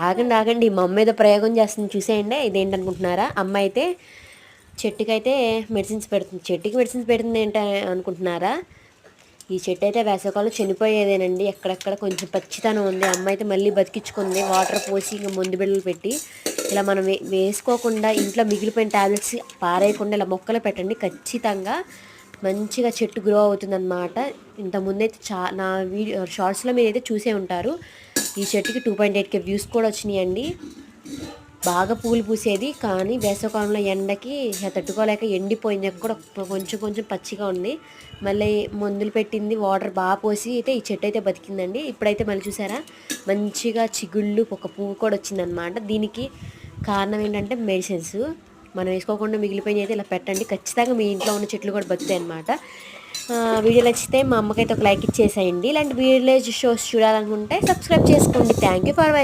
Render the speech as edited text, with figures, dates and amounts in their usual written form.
ఆగండి ఆగండి, మా అమ్మ ఏదో ప్రయోగం చేస్తుంది చూసేయండి. ఇదేంటనుకుంటున్నారా? అమ్మ అయితే చెట్టుకైతే మెడిసిన్స్ పెడుతుంది. చెట్టుకి మెడిసిన్స్ పెడుతుంది ఏంటి అనుకుంటున్నారా? ఈ చెట్టు అయితే వేసవికాలంలో చనిపోయేదేనండి. ఎక్కడెక్కడ కొంచెం పచ్చితనం ఉంది. అమ్మ అయితే మళ్ళీ బతికించుకుంది, వాటర్ పోసి ఇంకా మందు బిళ్ళలు పెట్టి. ఇలా మనం వేసుకోకుండా ఇంట్లో మిగిలిపోయిన టాబ్లెట్స్ పారేయకుండా ఇలా మొక్కలు పెట్టండి, ఖచ్చితంగా మంచిగా చెట్టు గ్రో అవుతుందన్నమాట. ఇంతకుముందైతే నా వీడియో షార్ట్స్లో మీరు అయితే చూసే ఉంటారు. ఈ చెట్టుకి 2.8K వ్యూస్ కూడా వచ్చినాయండి. బాగా పూలు పూసేది, కానీ వేసవకాలంలో ఎండకి తట్టుకోలేక ఎండిపోయింది. కూడా కొంచెం కొంచెం పచ్చిగా ఉంది. మళ్ళీ మందులు పెట్టింది, వాటర్ బాగా పోసి అయితే ఈ చెట్టు అయితే బతికిందండి. ఇప్పుడైతే మళ్ళీ చూసారా, మంచిగా చిగుళ్ళు ఒక పువ్వు కూడా వచ్చిందనమాట. దీనికి కారణం ఏంటంటే మెడిసిన్స్. మనం వేసుకోకుండా మిగిలిపోయిన అయితే ఇలా పెట్టండి, ఖచ్చితంగా మీ ఇంట్లో ఉన్న చెట్లు కూడా బతుకుతాయి అనమాట. వీడియో నచ్చితే మా అమ్మకైతే ఒక లైక్ ఇచ్చేసేయండి. ఇలాంటి విలేజ్ షోస్ చూడాలనుకుంటే సబ్స్క్రైబ్ చేసుకోండి. Thank you for watching.